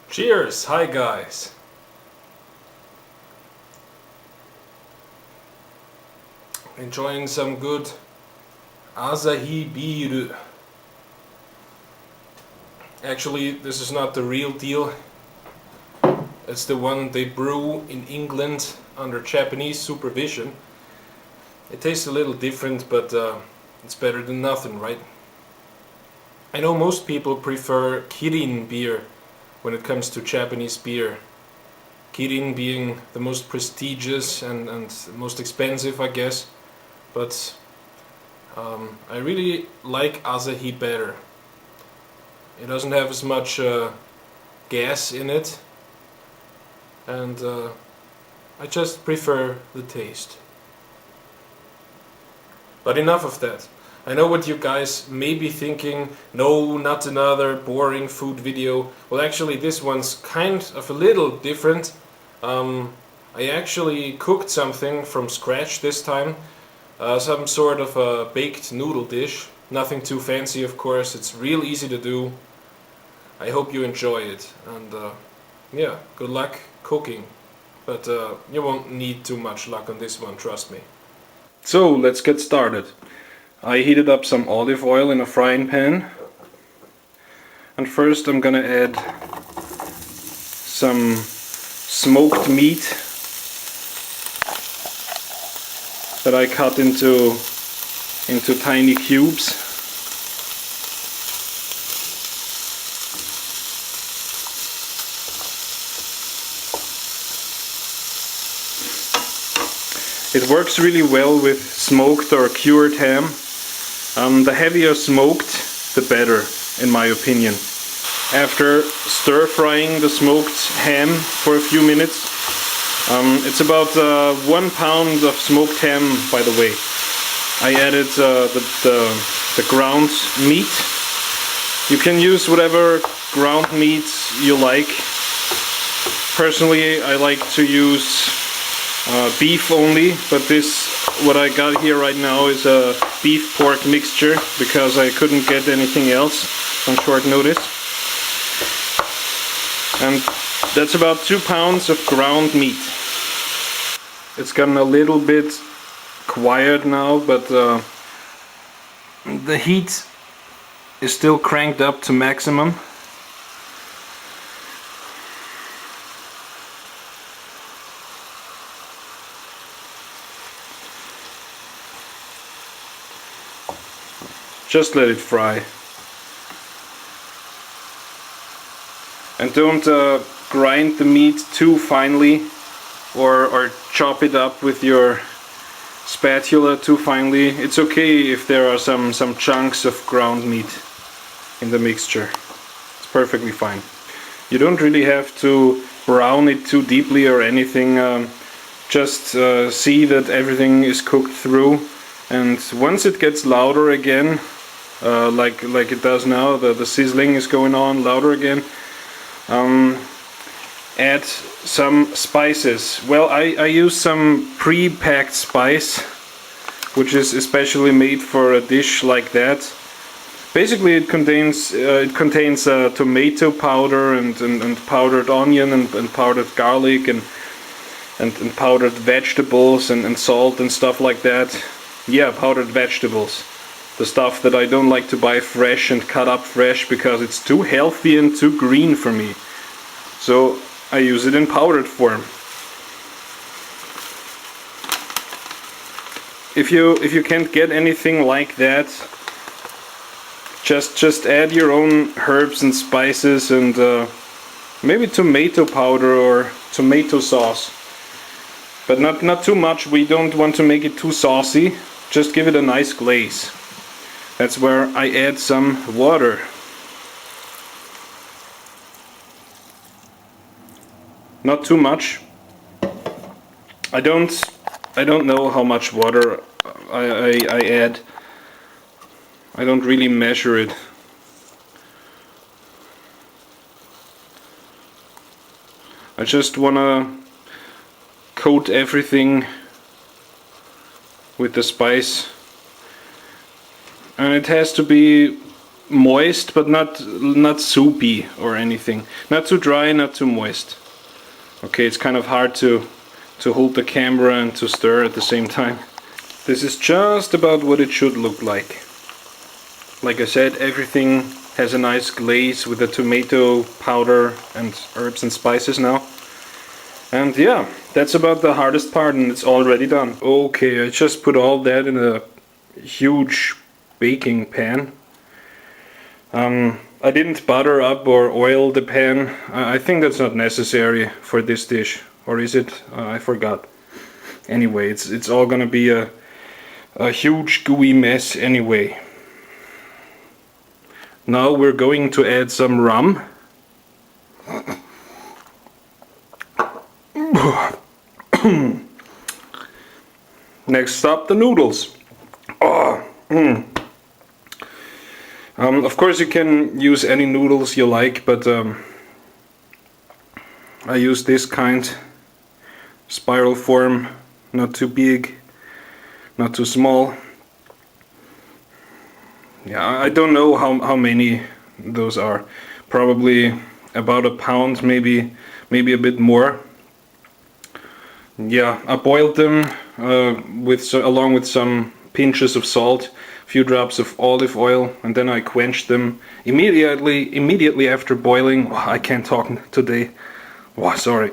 Cheers! Hi guys! Enjoying some good Asahi beer. Actually, this is not the real deal. It's the one they brew in England under Japanese supervision. It tastes a little different, but it's better than nothing, right? I know most people prefer Kirin beer when it comes to Japanese beer. Kirin being the most prestigious and most expensive, I guess. But I really like Asahi better. It doesn't have as much gas in it, and I just prefer the taste. But enough of that. I know what you guys may be thinking, no, not another boring food video. Well, actually this one's kind of a little different. I actually cooked something from scratch this time. Some sort of a baked noodle dish. Nothing too fancy, of course, it's real easy to do. I hope you enjoy it, and yeah, good luck cooking. But you won't need too much luck on this one, trust me. So let's get started. I heated up some olive oil in a frying pan, and first I'm gonna add some smoked meat that I cut into tiny cubes. It works really well with smoked or cured ham. The heavier smoked, the better, in my opinion. After stir frying the smoked ham for a few minutes, it's about 1 pound of smoked ham, by the way. I added the ground meat. You can use whatever ground meat you like. Personally, I like to use beef only, but what I got here right now is a beef pork mixture because I couldn't get anything else on short notice. And that's about 2 pounds of ground meat. It's gotten a little bit quiet now, but the heat is still cranked up to maximum. Just let it fry. And don't grind the meat too finely or chop it up with your spatula too finely. It's okay if there are some chunks of ground meat in the mixture. It's perfectly fine. You don't really have to brown it too deeply or anything. Just see that everything is cooked through, and once it gets louder again, like it does now, the sizzling is going on louder again, add some spices. Well, I use some pre-packed spice, which is especially made for a dish like that. Basically it contains tomato powder and powdered onion and powdered garlic and powdered vegetables and salt and stuff like that. Yeah, powdered vegetables. The stuff that I don't like to buy fresh and cut up fresh because it's too healthy and too green for me. So I use it in powdered form. If you can't get anything like that, just add your own herbs and spices and maybe tomato powder or tomato sauce. But not too much. We don't want to make it too saucy. Just give it a nice glaze. That's where I add some water. Not too much. I don't know how much water I add. I don't really measure it. I just wanna coat everything with the spice, and it has to be moist, but not soupy or anything. Not too dry, not too moist. Okay, it's kind of hard to hold the camera and to stir at the same time. This is just about what it should look like. Like I said, everything has a nice glaze with the tomato powder and herbs and spices now. And yeah, that's about the hardest part, and it's already done. Okay, I just put all that in a huge baking pan. I didn't butter up or oil the pan. I think that's not necessary for this dish. Or is it? I forgot. Anyway, it's all gonna be a huge gooey mess anyway. Now we're going to add some rum. Next up, the noodles. Of course you can use any noodles you like, but I use this kind. Spiral form, not too big, not too small. Yeah, I don't know how many those are. Probably about a pound, maybe a bit more. Yeah, I boiled them along with some pinches of salt, a few drops of olive oil, and then I quenched them immediately after boiling. Oh, I can't talk today. Oh, sorry.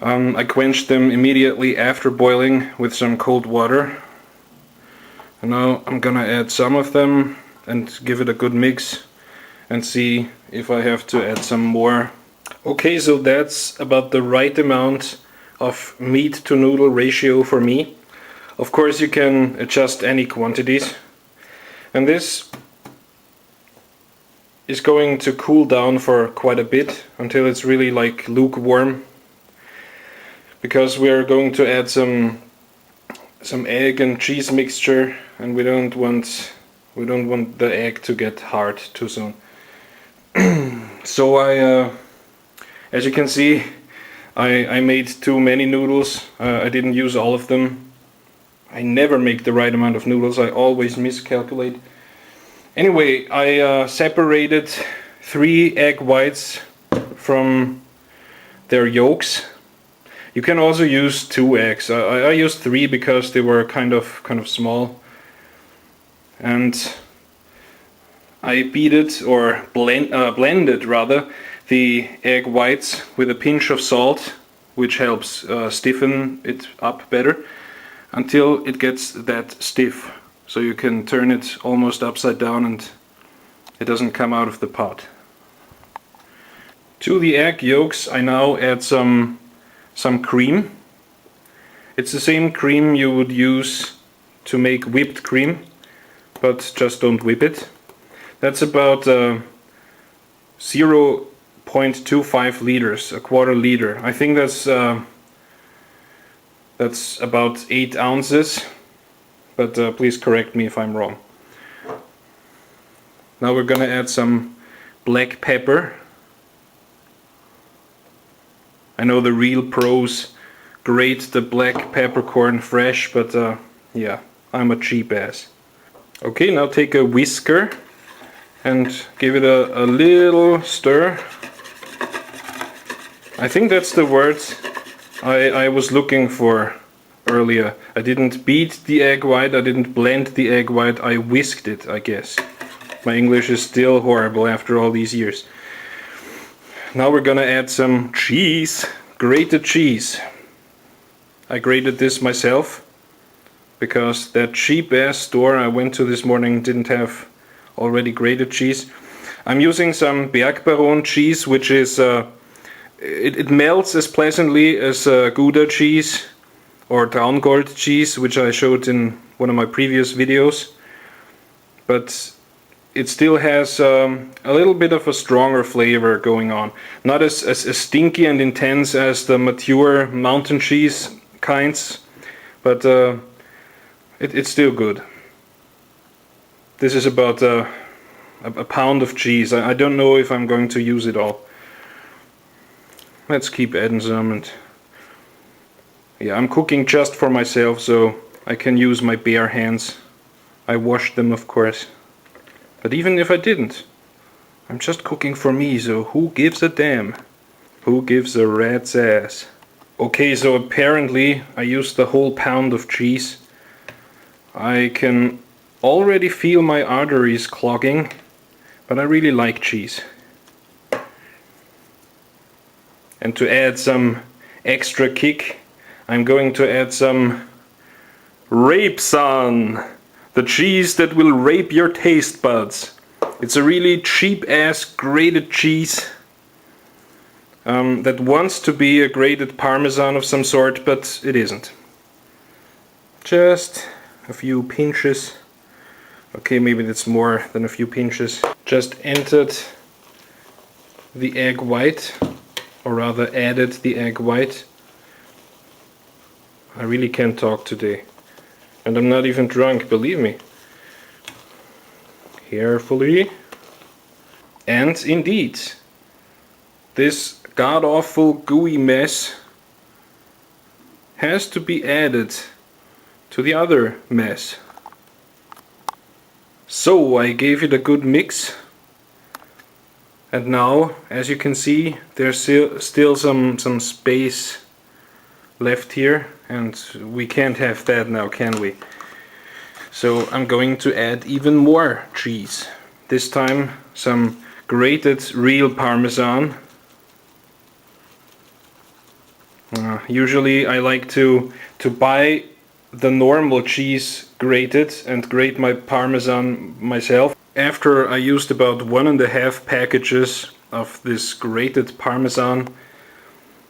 I quenched them immediately after boiling with some cold water. And now I'm gonna add some of them and give it a good mix and see if I have to add some more. Okay, so that's about the right amount of meat to noodle ratio for me. Of course you can adjust any quantities. And this is going to cool down for quite a bit until it's really like lukewarm. Because we're going to add some egg and cheese mixture, and we don't want the egg to get hard too soon. So as you can see, I made too many noodles. I didn't use all of them. I never make the right amount of noodles. I always miscalculate. Anyway, I separated 3 egg whites from their yolks. You can also use 2 eggs. I used 3 because they were kind of small. And I beat or blended rather the egg whites with a pinch of salt, which helps stiffen it up better until it gets that stiff. So you can turn it almost upside down and it doesn't come out of the pot. To the egg yolks I now add some cream. It's the same cream you would use to make whipped cream, but just don't whip it. That's about 0.25 liters, a quarter liter. I think that's about 8 ounces, but please correct me if I'm wrong. Now we're gonna add some black pepper. I know the real pros grate the black peppercorn fresh, but yeah, I'm a cheap ass. Okay, now take a whisker and give it a little stir. I think that's the word I was looking for earlier. I didn't beat the egg white, I didn't blend the egg white, I whisked it, I guess. My English is still horrible after all these years. Now we're gonna add some cheese, grated cheese. I grated this myself because that cheap ass store I went to this morning didn't have already grated cheese. I'm using some Bergbaron cheese, which is it melts as pleasantly as Gouda cheese or Traungold cheese, which I showed in one of my previous videos, but it still has a little bit of a stronger flavor going on. Not as stinky and intense as the mature mountain cheese kinds, but it's still good. This is about a pound of cheese. I don't know if I'm going to use it all. Let's keep adding some, and yeah, I'm cooking just for myself, so I can use my bare hands. I washed them, of course. But even if I didn't, I'm just cooking for me, so who gives a damn? Who gives a rat's ass? Okay, so apparently I used the whole pound of cheese. I can already feel my arteries clogging, but I really like cheese. And to add some extra kick, I'm going to add some Rape Son, the cheese that will rape your taste buds. It's a really cheap ass grated cheese that wants to be a grated Parmesan of some sort, but it isn't. Just a few pinches. Okay, maybe that's more than a few pinches. Just entered the egg white, or rather added the egg white. I really can't talk today. And I'm not even drunk, believe me. Carefully. And indeed, this god-awful gooey mess has to be added to the other mess. So I gave it a good mix. And now, as you can see, there's still some space left here, and we can't have that now, can we? So I'm going to add even more cheese. This time some grated real Parmesan. Usually I like to buy the normal cheese grated and grate my Parmesan myself. After I used about 1.5 packages of this grated Parmesan,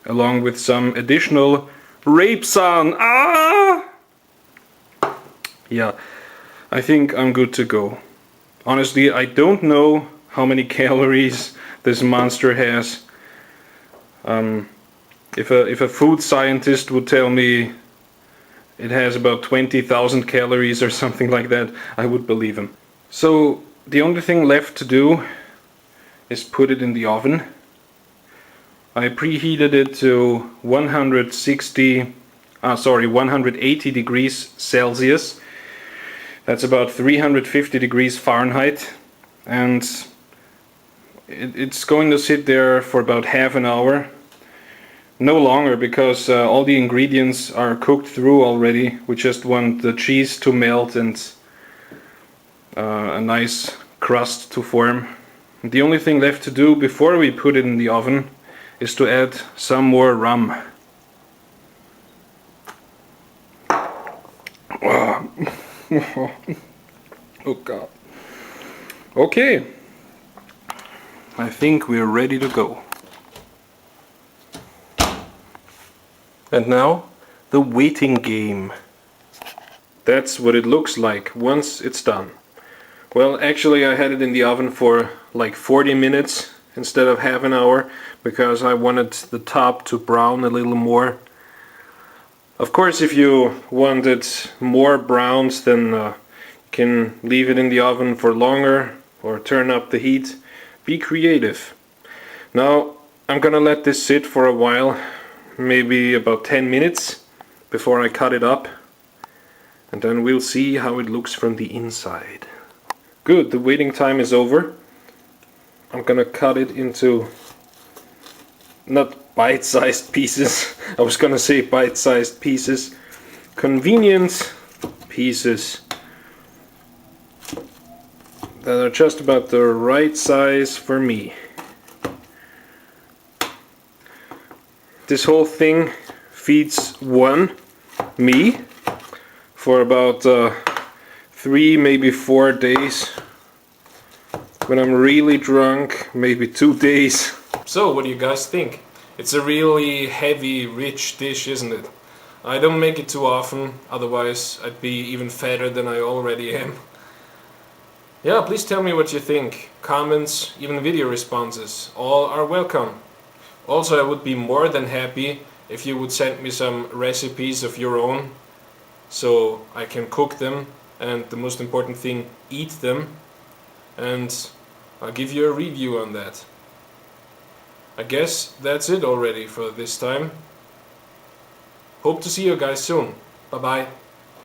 along with some additional Rape Son. Yeah, I think I'm good to go. Honestly, I don't know how many calories this monster has. If a food scientist would tell me it has about 20,000 calories or something like that, I would believe him. So the only thing left to do is put it in the oven. I preheated it to 180 degrees Celsius. That's about 350 degrees Fahrenheit, and it's going to sit there for about half an hour. No longer, because all the ingredients are cooked through already. We just want the cheese to melt and a nice crust to form. The only thing left to do before we put it in the oven is to add some more rum. Oh God. Okay, I think we're ready to go. And now, the waiting game. That's what it looks like once it's done. Well, actually I had it in the oven for like 40 minutes instead of half an hour, because I wanted the top to brown a little more. Of course, if you want it more browned, then you can leave it in the oven for longer or turn up the heat. Be creative. Now I'm gonna let this sit for a while, maybe about 10 minutes before I cut it up, and then we'll see how it looks from the inside. Good, the waiting time is over. I'm gonna cut it into not bite-sized pieces, I was gonna say bite-sized pieces, convenient pieces that are just about the right size for me. This whole thing feeds me for about 3, maybe 4 days. When I'm really drunk, maybe 2 days. So, what do you guys think? It's a really heavy, rich dish, isn't it? I don't make it too often, otherwise I'd be even fatter than I already am. Yeah, please tell me what you think. Comments, even video responses, all are welcome. Also, I would be more than happy if you would send me some recipes of your own, so I can cook them, and the most important thing, eat them, and I'll give you a review on that. I guess that's it already for this time. Hope to see you guys soon. Bye bye.